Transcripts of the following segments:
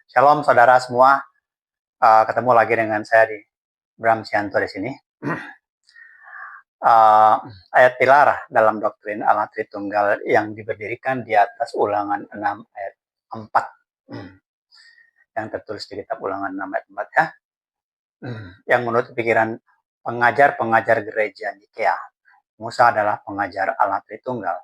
Shalom saudara semua, ketemu lagi dengan saya di Bram Sianto di sini. Ayat pilar dalam doktrin Allah Tritunggal yang diberdirikan di atas Ulangan 6 ayat 4 yang tertulis di kitab Ulangan 6 ayat 4 ya. Yang menurut pikiran pengajar-pengajar gereja Nikea, Musa adalah pengajar Allah Tritunggal.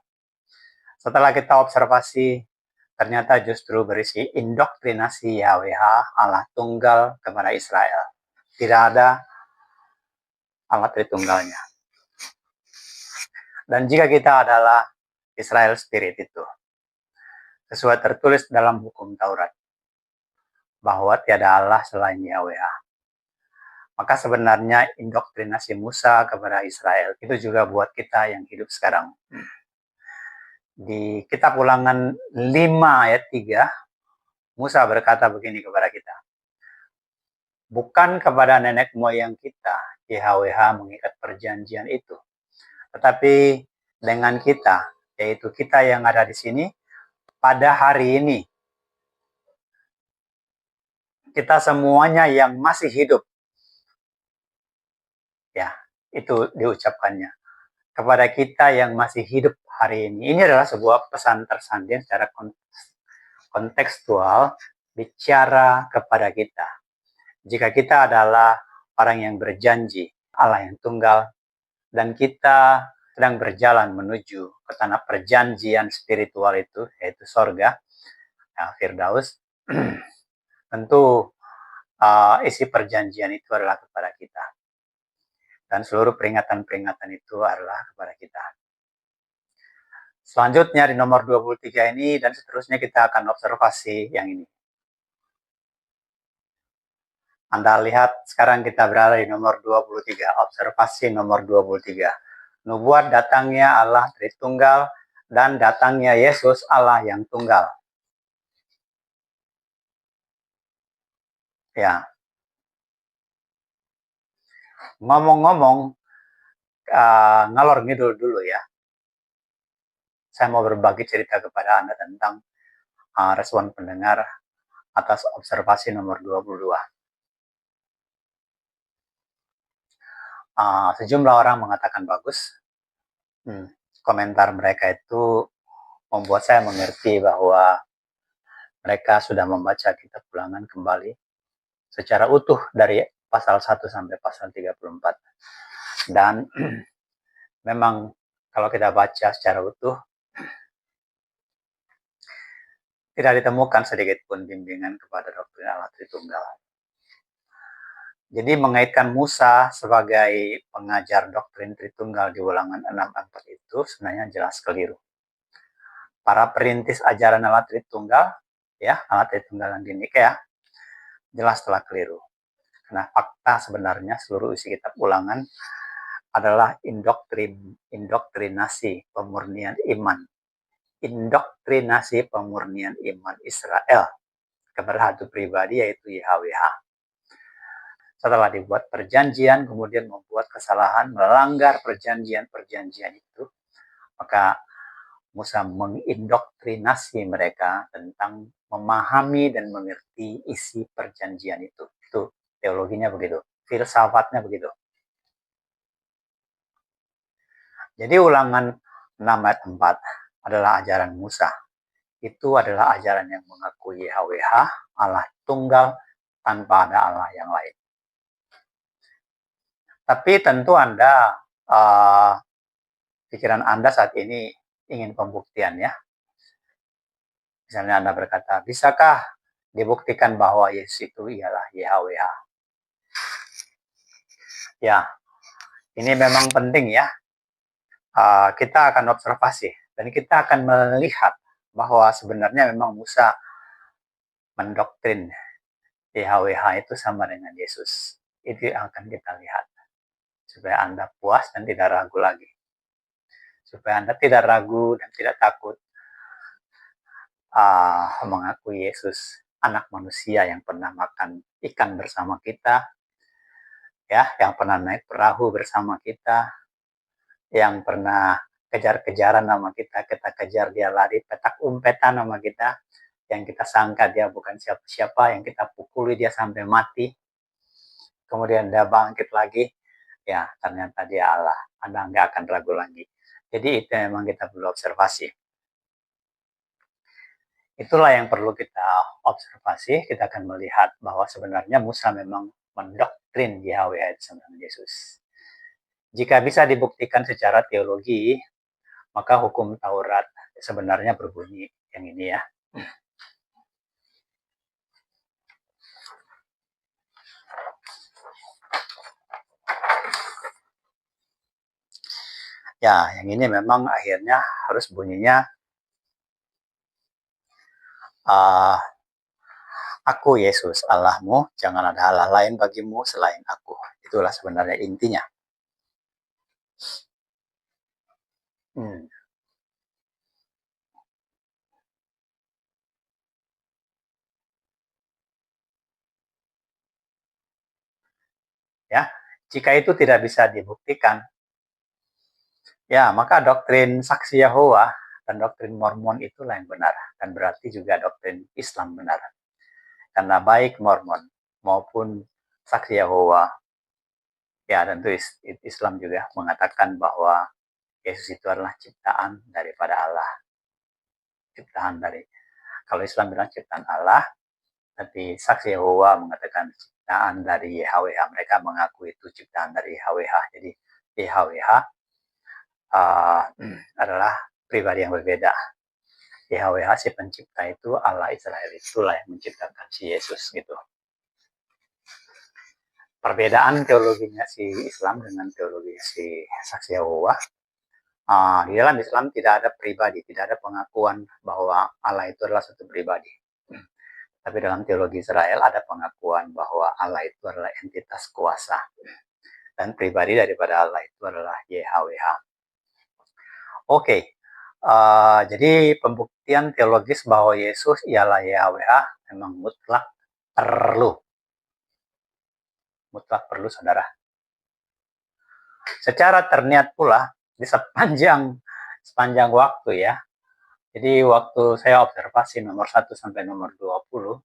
Setelah kita observasi, ternyata justru berisi indoktrinasi YHWH Allah Tunggal kepada Israel. Tidak ada Allah Tritunggalnya. Dan jika kita adalah Israel Spirit itu, sesuai tertulis dalam hukum Taurat, bahwa tiada Allah selain YHWH, maka sebenarnya indoktrinasi Musa kepada Israel itu juga buat kita yang hidup sekarang. Di kitab Ulangan 5 ayat 3, Musa berkata begini kepada kita, bukan kepada nenek moyang kita YHWH mengikat perjanjian itu, tetapi dengan kita, yaitu kita yang ada di sini pada hari ini. Kita semuanya yang masih hidup, ya, itu diucapkannya kepada kita yang masih hidup hari ini. Ini adalah sebuah pesan tersandung secara kontekstual bicara kepada kita. Jika kita adalah orang yang berjanji Allah yang tunggal dan kita sedang berjalan menuju ke tanah perjanjian spiritual itu, yaitu sorga, ya, Firdaus, tentu isi perjanjian itu adalah kepada kita. Dan seluruh peringatan-peringatan itu adalah kepada kita. Selanjutnya di nomor 23 ini dan seterusnya kita akan observasi yang ini. Anda lihat sekarang kita berada di nomor 23, observasi nomor 23. Nubuat datangnya Allah Tritunggal dan datangnya Yesus Allah yang tunggal. Ya. Ngomong-ngomong, ngalor ngidul dulu ya. Saya mau berbagi cerita kepada Anda tentang respon pendengar atas observasi nomor 22. Sejumlah orang mengatakan bagus. Komentar mereka itu membuat saya mengerti bahwa mereka sudah membaca kitab Ulangan kembali secara utuh dari pasal 1 sampai pasal 34. Dan memang kalau kita baca secara utuh, tidak ditemukan sedikit pun bimbingan kepada doktrin Allah Tritunggal. Jadi mengaitkan Musa sebagai pengajar doktrin Tritunggal di Ulangan 6:4 itu sebenarnya jelas keliru. Para perintis ajaran Allah Tritunggal, ya, Allah Tritunggal yang di Nikea, jelas telah keliru. Karena fakta sebenarnya seluruh isi kitab Ulangan adalah indoktrinasi pemurnian iman. Indoktrinasi pemurnian iman Israel kepada satu pribadi, yaitu YHWH. Setelah dibuat perjanjian, kemudian membuat kesalahan, melanggar perjanjian-perjanjian itu, maka Musa mengindoktrinasi mereka tentang memahami dan mengerti isi perjanjian itu. Itu teologinya begitu, filsafatnya begitu. Jadi Ulangan 6 ayat 4 adalah ajaran Musa. Itu adalah ajaran yang mengakui YHWH, Allah tunggal, tanpa ada Allah yang lain. Tapi tentu Anda, pikiran Anda saat ini ingin pembuktian ya. Misalnya Anda berkata, bisakah dibuktikan bahwa Yesus itu ialah YHWH? Ya, ini memang penting ya. Kita akan observasi dan kita akan melihat bahwa sebenarnya memang Musa mendoktrin YHWH itu sama dengan Yesus. Itu yang akan kita lihat. Supaya Anda puas dan tidak ragu lagi. Supaya Anda tidak ragu dan tidak takut mengakui Yesus, anak manusia yang pernah makan ikan bersama kita, ya, yang pernah naik perahu bersama kita, yang pernah kejar-kejaran sama kita, kita kejar dia lari, petak umpetan sama kita, yang kita sangka dia bukan siapa-siapa, yang kita pukuli dia sampai mati, kemudian dia bangkit lagi, ya ternyata dia Allah. Anda nggak akan ragu lagi. Jadi itu memang kita perlu observasi. Itulah yang perlu kita observasi. Kita akan melihat bahwa sebenarnya Musa memang mendoktrin YHWH tentang Yesus. Jika bisa dibuktikan secara teologi, maka hukum Taurat sebenarnya berbunyi yang ini ya. Ya, yang ini memang akhirnya harus bunyinya Aku Yesus Allahmu, jangan ada Allah lain bagimu selain aku. Itulah sebenarnya intinya. Ya, jika itu tidak bisa dibuktikan, ya maka doktrin saksi Yahova dan doktrin Mormon itulah yang benar, dan berarti juga doktrin Islam benar. Karena baik Mormon maupun saksi Yahova, ya tentu Islam juga mengatakan bahwa Yesus itu adalah ciptaan daripada Allah. Ciptaan dari, kalau Islam bilang ciptaan Allah, tapi saksi Yahova mengatakan ciptaan dari YHWH. Mereka mengaku itu ciptaan dari YHWH. Jadi YHWH adalah pribadi yang berbeda. YHWH si pencipta itu Allah Israel, itulah yang menciptakan si Yesus gitu. Perbedaan teologinya si Islam dengan teologi si saksi Yahova, di dalam Islam tidak ada pribadi, tidak ada pengakuan bahwa Allah itu adalah satu pribadi. Tapi dalam teologi Israel ada pengakuan bahwa Allah itu adalah entitas kuasa. Dan pribadi daripada Allah itu adalah YHWH. Oke, jadi pembuktian teologis bahwa Yesus ialah YHWH memang mutlak perlu. Mutlak perlu, saudara. Secara terniat pula, di sepanjang waktu ya, jadi waktu saya observasi nomor 1 sampai nomor 20,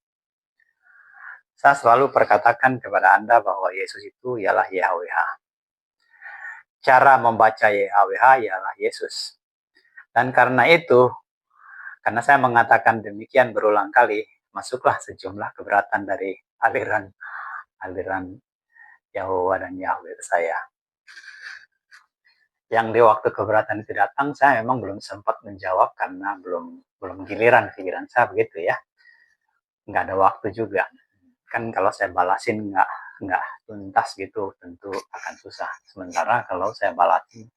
saya selalu perkatakan kepada Anda bahwa Yesus itu ialah YHWH. Cara membaca YHWH ialah Yesus. Dan karena itu, karena saya mengatakan demikian berulang kali, masuklah sejumlah keberatan dari aliran Yahova dan Yahweh saya. Yang di waktu keberatan itu datang, saya memang belum sempat menjawab karena belum giliran pikiran saya begitu ya. Nggak ada waktu juga. Kan kalau saya balasin nggak tuntas gitu, tentu akan susah. Sementara kalau saya balasin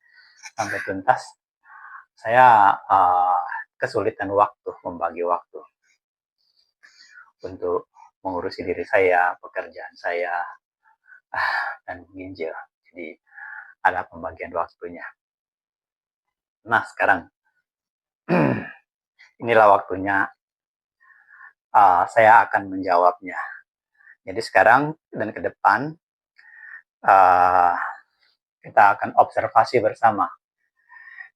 sampai tuntas, saya kesulitan waktu, membagi waktu untuk mengurusi diri saya, pekerjaan saya, dan menginjil. Jadi ada pembagian waktunya. Nah sekarang inilah waktunya saya akan menjawabnya. Jadi sekarang dan ke depan kita akan observasi bersama.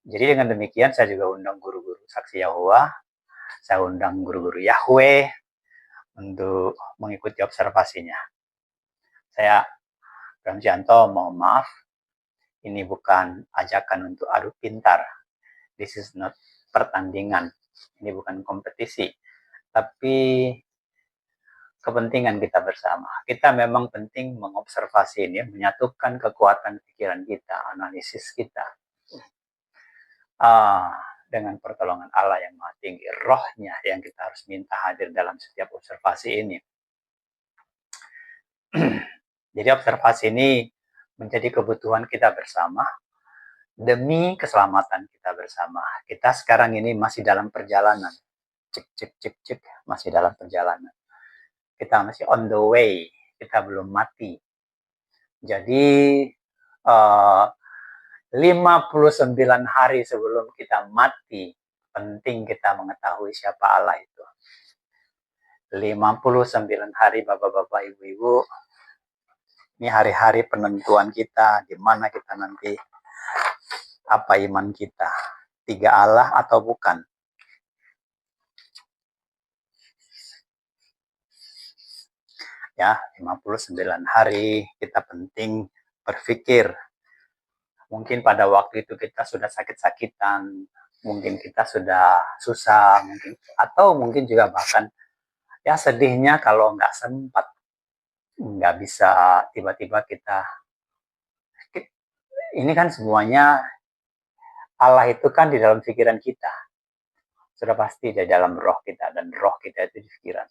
Jadi dengan demikian saya juga undang guru-guru saksi Yahova, saya undang guru-guru Yahweh untuk mengikuti observasinya. Saya Ramjanto mohon maaf, ini bukan ajakan untuk adu pintar. This is not pertandingan, ini bukan kompetisi, tapi kepentingan kita bersama. Kita memang penting mengobservasi ini, menyatukan kekuatan pikiran kita, analisis kita, dengan pertolongan Allah yang Maha Tinggi, rohnya yang kita harus minta hadir dalam setiap observasi ini. Jadi observasi ini menjadi kebutuhan kita bersama demi keselamatan kita bersama. Kita sekarang ini masih dalam perjalanan. Cek, masih dalam perjalanan. Kita masih on the way, kita belum mati. Jadi 59 hari sebelum kita mati, penting kita mengetahui siapa Allah itu. 59 hari Bapak-bapak, Ibu-ibu, ini hari-hari penentuan kita, di mana kita nanti, apa iman kita, 3 Allah atau bukan. Ya, 59 hari kita penting berpikir. Mungkin pada waktu itu kita sudah sakit-sakitan, mungkin kita sudah susah, atau mungkin juga bahkan ya sedihnya kalau nggak sempat, nggak bisa tiba-tiba kita. Ini kan semuanya Allah itu kan di dalam pikiran kita, sudah pasti di dalam roh kita, dan roh kita itu di pikiran.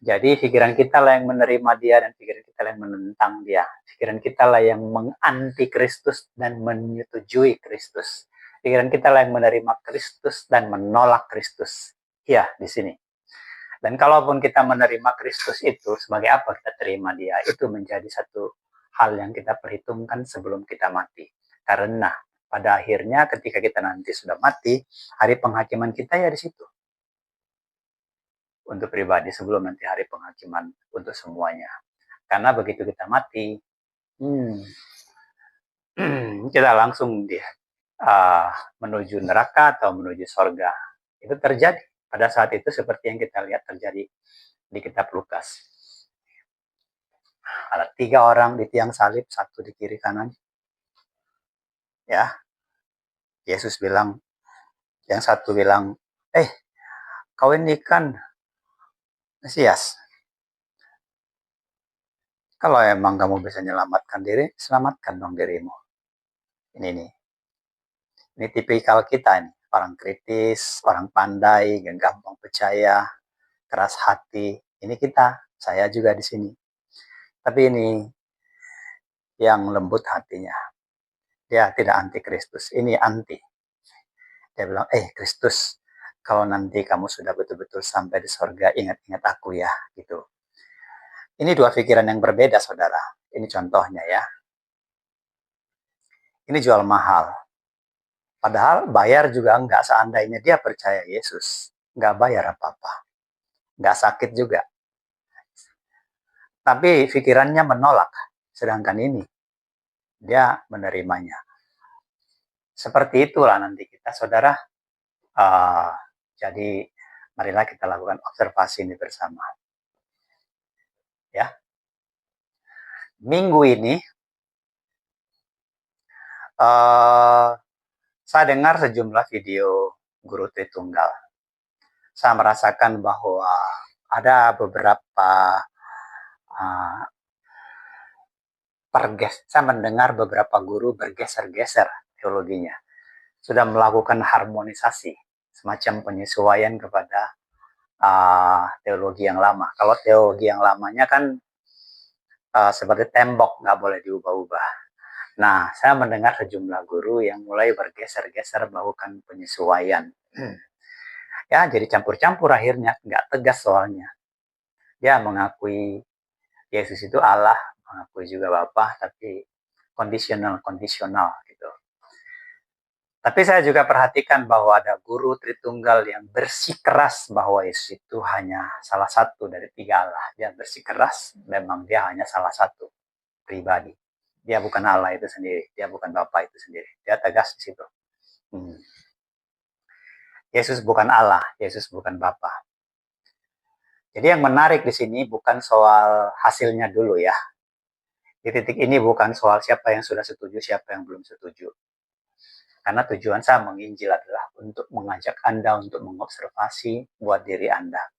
Jadi pikiran kita lah yang menerima dia, dan pikiran kita lah yang menentang dia. Pikiran kita lah yang menganti Kristus dan menyetujui Kristus. Pikiran kita lah yang menerima Kristus dan menolak Kristus. Ya, di sini. Dan kalaupun kita menerima Kristus itu, sebagai apa kita terima dia? Itu menjadi satu hal yang kita perhitungkan sebelum kita mati. Karena pada akhirnya ketika kita nanti sudah mati, hari penghakiman kita ya di situ. Untuk pribadi sebelum nanti hari penghakiman untuk semuanya. Karena begitu kita mati, kita langsung menuju neraka atau menuju sorga. Itu terjadi pada saat itu seperti yang kita lihat terjadi di kitab Lukas. Ada 3 orang di tiang salib, 1 di kiri kanan. Ya, Yesus bilang, yang satu bilang, kau ini kan Mesias. Kalau emang kamu bisa menyelamatkan diri, selamatkan dong dirimu. Ini nih. Ini tipikal kita nih, orang kritis, orang pandai, gampang percaya, keras hati. Ini kita, saya juga di sini. Tapi ini yang lembut hatinya. Dia tidak anti Kristus, ini anti. Dia bilang, Kristus, kalau nanti kamu sudah betul-betul sampai di sorga, ingat-ingat aku ya, gitu. Ini 2 pikiran yang berbeda, saudara. Ini contohnya ya. Ini jual mahal. Padahal bayar juga enggak, seandainya dia percaya Yesus. Enggak bayar apa-apa. Enggak sakit juga. Tapi pikirannya menolak. Sedangkan ini, dia menerimanya. Seperti itulah nanti kita, saudara. Jadi, marilah kita lakukan observasi ini bersama. Ya. Minggu ini, saya dengar sejumlah video guru Tritunggal. Saya merasakan bahwa ada beberapa saya mendengar beberapa guru bergeser-geser teologinya. Sudah melakukan harmonisasi, semacam penyesuaian kepada teologi yang lama. Kalau teologi yang lamanya kan seperti tembok, nggak boleh diubah-ubah. Nah, saya mendengar sejumlah guru yang mulai bergeser-geser melakukan penyesuaian. Ya, jadi campur-campur akhirnya, nggak tegas soalnya. Dia mengakui Yesus itu Allah, mengakui juga Bapa, tapi kondisional gitu. Tapi saya juga perhatikan bahwa ada guru Tritunggal yang bersikeras bahwa Yesus itu hanya salah satu dari 3 Allah. Dia bersikeras, memang dia hanya salah satu pribadi. Dia bukan Allah itu sendiri, dia bukan Bapa itu sendiri. Dia tegas di situ. Yesus bukan Allah, Yesus bukan Bapa. Jadi yang menarik di sini bukan soal hasilnya dulu ya. Di titik ini bukan soal siapa yang sudah setuju, siapa yang belum setuju. Karena tujuan saya menginjil adalah untuk mengajak Anda untuk mengobservasi buat diri Anda.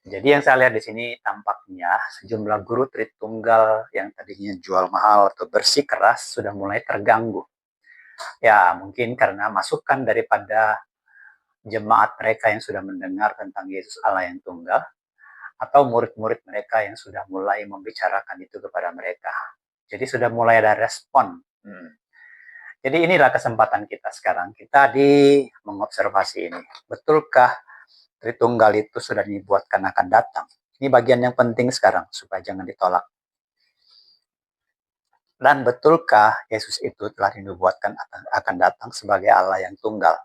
Jadi yang saya lihat di sini tampaknya sejumlah guru Tritunggal yang tadinya jual mahal atau bersikeras sudah mulai terganggu. Ya, mungkin karena masukan daripada jemaat mereka yang sudah mendengar tentang Yesus Allah yang tunggal, atau murid-murid mereka yang sudah mulai membicarakan itu kepada mereka. Jadi sudah mulai ada respon. Jadi inilah kesempatan kita sekarang. Kita mengobservasi ini. Betulkah Tritunggal itu sudah dibuatkan akan datang? Ini bagian yang penting sekarang, supaya jangan ditolak. Dan betulkah Yesus itu telah dinubuatkan akan datang sebagai Allah yang tunggal?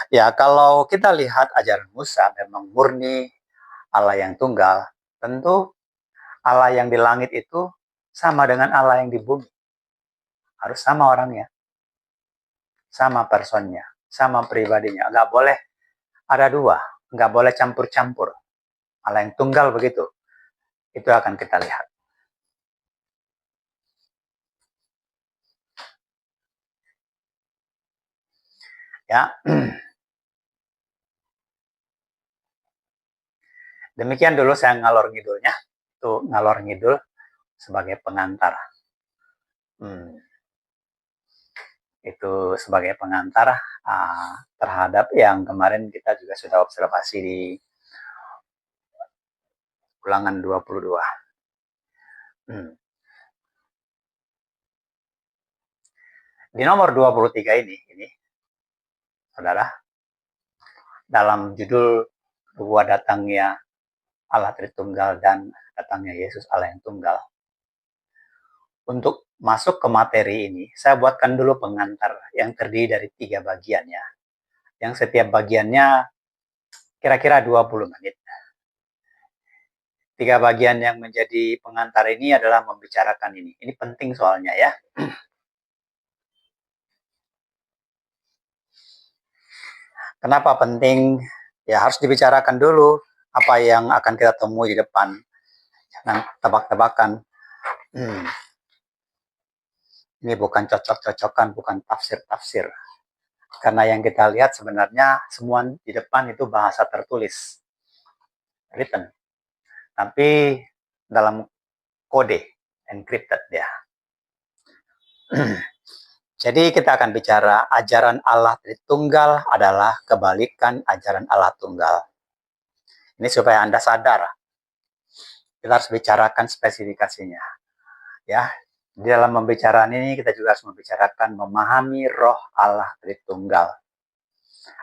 Ya, kalau kita lihat ajaran Musa memang murni Allah yang tunggal, tentu Allah yang di langit itu sama dengan Allah yang di bumi. Harus sama orangnya. Sama personnya, sama pribadinya. Nggak boleh ada 2, nggak boleh campur-campur. Allah yang tunggal begitu. Itu akan kita lihat. Ya. Demikian dulu saya ngalor ngidulnya. Itu ngalor ngidul sebagai pengantar. Itu sebagai pengantar terhadap yang kemarin kita juga sudah observasi di ulangan 22. Di nomor 23 ini saudara, dalam judul bahwa datangnya Allah Tritunggal dan datangnya Yesus Allah yang tunggal. Untuk masuk ke materi ini, saya buatkan dulu pengantar yang terdiri dari 3 bagian ya. Yang setiap bagiannya kira-kira 20 menit. 3 bagian yang menjadi pengantar ini adalah membicarakan ini. Ini penting soalnya ya. Kenapa penting? Ya harus dibicarakan dulu apa yang akan kita temui di depan. Jangan tebak-tebakan. Ini bukan cocok-cocokan, bukan tafsir-tafsir. Karena yang kita lihat sebenarnya semua di depan itu bahasa tertulis. Written. Tapi dalam kode, encrypted ya. Jadi kita akan bicara ajaran Allah Tritunggal adalah kebalikan ajaran Allah Tunggal. Ini supaya Anda sadar. Kita harus bicarakan spesifikasinya. Ya, di dalam pembicaraan ini kita juga harus membicarakan memahami roh Allah Tritunggal.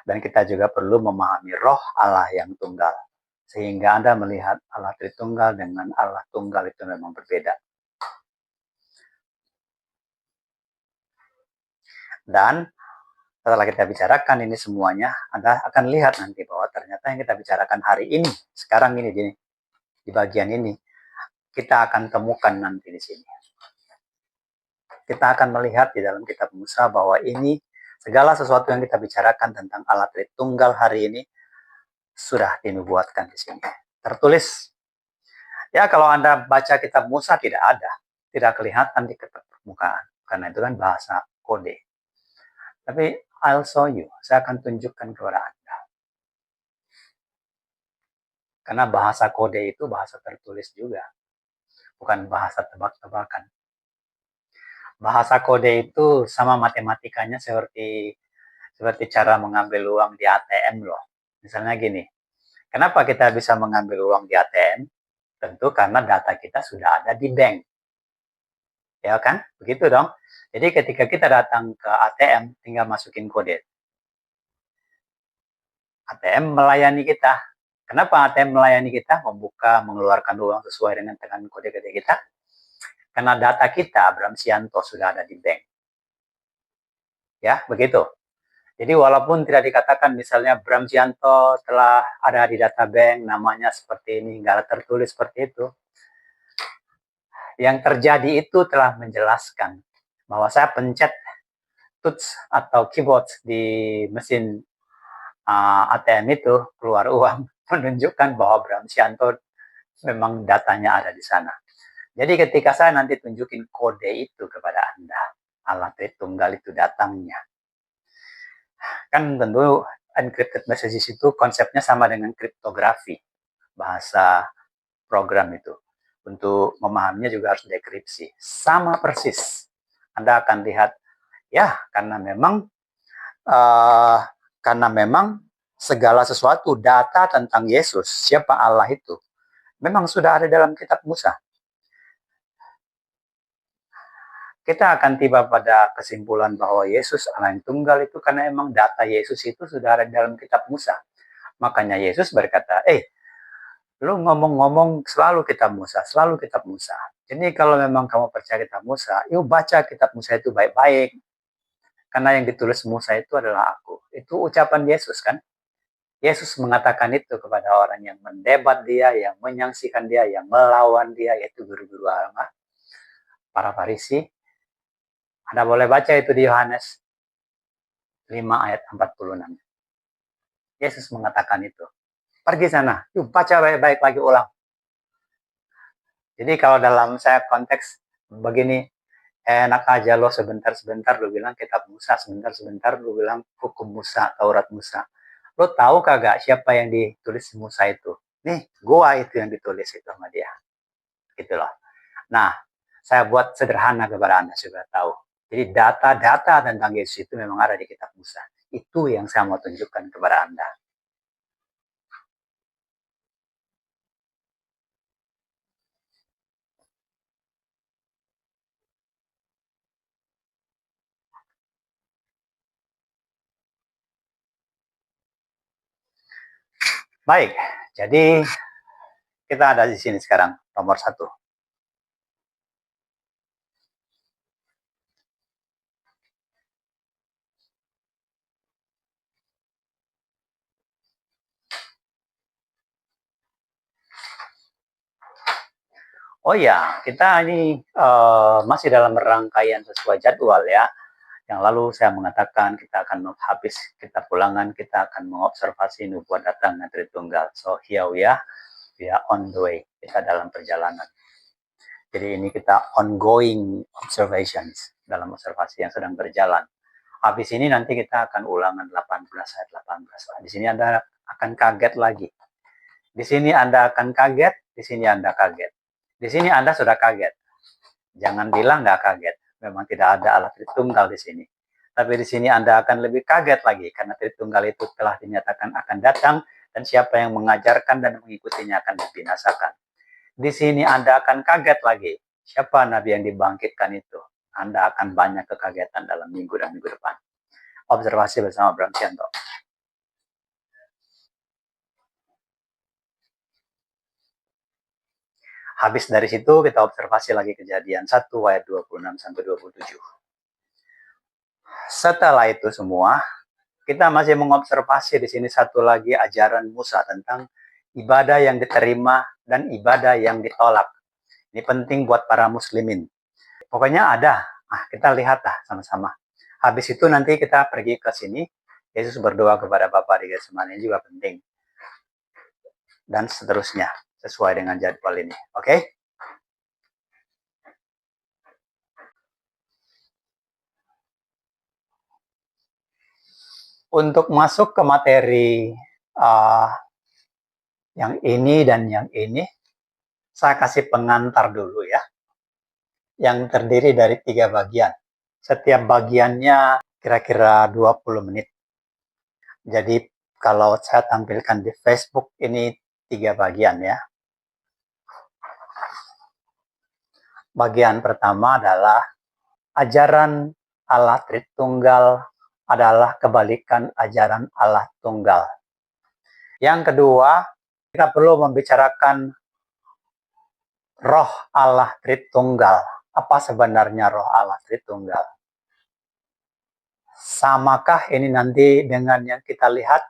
Dan kita juga perlu memahami roh Allah yang tunggal. Sehingga Anda melihat Allah Tritunggal dengan Allah Tunggal itu memang berbeda. Dan setelah kita bicarakan ini semuanya, Anda akan lihat nanti bahwa ternyata yang kita bicarakan hari ini, sekarang ini, di bagian ini, kita akan temukan nanti di sini. Kita akan melihat di dalam kitab Musa bahwa ini segala sesuatu yang kita bicarakan tentang Allah Tritunggal hari ini sudah dinubuatkan di sini. Tertulis. Ya, kalau Anda baca kitab Musa tidak ada, tidak kelihatan di permukaan karena itu kan bahasa kode. Tapi I'll show you, saya akan tunjukkan kepada Anda. Karena bahasa kode itu bahasa tertulis juga, bukan bahasa tebak-tebakan. Bahasa kode itu sama matematikanya seperti cara mengambil uang di ATM loh. Misalnya gini, kenapa kita bisa mengambil uang di ATM? Tentu karena data kita sudah ada di bank. Ya kan? Begitu dong. Jadi ketika kita datang ke ATM, tinggal masukin kode. ATM melayani kita. Kenapa ATM melayani kita? Membuka, mengeluarkan uang sesuai dengan kode-kode kita. Karena data kita, Bram Sianto, sudah ada di bank. Ya, begitu. Jadi walaupun tidak dikatakan misalnya Bram Sianto telah ada di data bank, namanya seperti ini, nggak tertulis seperti itu. Yang terjadi itu telah menjelaskan bahwa saya pencet touch atau keyboard di mesin ATM itu keluar uang menunjukkan bahwa Bram Sianto memang datanya ada di sana. Jadi ketika saya nanti tunjukin kode itu kepada Anda, Allah Tritunggal itu datangnya. Kan tentu encrypted messages itu konsepnya sama dengan kriptografi, bahasa program itu. Untuk memahaminya juga harus dekripsi. Sama persis. Anda akan lihat, ya karena memang segala sesuatu data tentang Yesus, siapa Allah itu, memang sudah ada dalam kitab Musa. Kita akan tiba pada kesimpulan bahwa Yesus Allah yang tunggal itu karena memang data Yesus itu sudah ada dalam kitab Musa. Makanya Yesus berkata, lu ngomong-ngomong selalu kitab Musa, selalu kitab Musa. Jadi kalau memang kamu percaya kitab Musa, yuk baca kitab Musa itu baik-baik. Karena yang ditulis Musa itu adalah aku. Itu ucapan Yesus kan. Yesus mengatakan itu kepada orang yang mendebat dia, yang menyaksikan dia, yang melawan dia, yaitu guru-guru agama, para Farisi. Anda boleh baca itu di Yohanes 5 ayat 46. Yesus mengatakan itu. Pergi sana, yuk baca baik-baik lagi ulang. Jadi kalau dalam saya konteks begini, enak aja lo sebentar-sebentar lo bilang kitab Musa, sebentar-sebentar lo bilang hukum Musa, Taurat Musa. Lo tahu kagak siapa yang ditulis Musa itu? Nih, gua itu yang ditulis itu sama dia. Gitu loh. Nah, saya buat sederhana kepada Anda supaya tahu. Jadi data-data tentang Yesus itu memang ada di kitab Musa. Itu yang saya mau tunjukkan kepada Anda. Baik, jadi kita ada di sini sekarang, nomor 1. Oh ya, kita ini masih dalam rangkaian sesuai jadwal ya. Yang lalu saya mengatakan kita akan habis kitab Ulangan, kita akan mengobservasi nubuat datangnya Tritunggal. So here we are on the way, kita dalam perjalanan. Jadi ini kita ongoing observations, dalam observasi yang sedang berjalan. Habis ini nanti kita akan Ulangan 18 ayat 18. Di sini Anda akan kaget lagi. Di sini Anda akan kaget, di sini Anda kaget. Di sini Anda sudah kaget. Jangan bilang nggak kaget. Memang tidak ada Allah Tritunggal di sini. Tapi di sini Anda akan lebih kaget lagi karena Tritunggal itu telah dinyatakan akan datang dan siapa yang mengajarkan dan mengikutinya akan dibinasakan. Di sini Anda akan kaget lagi. Siapa Nabi yang dibangkitkan itu? Anda akan banyak kekagetan dalam minggu dan minggu depan. Observasi bersama Bram Sianto. Habis dari situ kita observasi lagi Kejadian 1 ayat 26 sampai 27. Setelah itu semua, kita masih mengobservasi di sini satu lagi ajaran Musa tentang ibadah yang diterima dan ibadah yang ditolak. Ini penting buat para muslimin. Pokoknya ada. Kita lihatlah sama-sama. Habis itu nanti kita pergi ke sini. Yesus berdoa kepada Bapa di Getsemani juga penting. Dan seterusnya sesuai dengan jadwal ini. Oke? Untuk masuk ke materi yang ini dan yang ini, saya kasih pengantar dulu ya. Yang terdiri dari 3 bagian. Setiap bagiannya kira-kira 20 menit. Jadi kalau saya tampilkan di Facebook ini 3 bagian ya. Bagian pertama adalah ajaran Allah Tritunggal adalah kebalikan ajaran Allah Tunggal. Yang kedua, kita perlu membicarakan roh Allah Tritunggal. Apa sebenarnya roh Allah Tritunggal? Samakah ini nanti dengan yang kita lihat?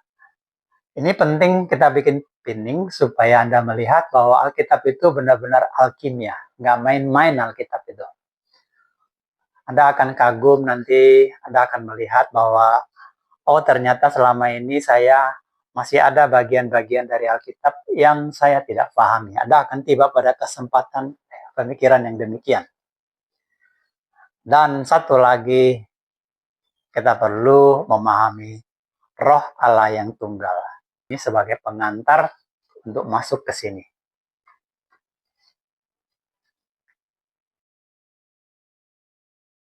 Ini penting kita bikin pinning supaya Anda melihat bahwa Alkitab itu benar-benar alkimia. Nggak main-main Alkitab itu. Anda akan kagum nanti, Anda akan melihat bahwa oh ternyata selama ini saya masih ada bagian-bagian dari Alkitab yang saya tidak pahami. Anda akan tiba pada kesempatan pemikiran yang demikian. Dan satu lagi, kita perlu memahami roh Allah yang tunggal. Ini sebagai pengantar untuk masuk ke sini.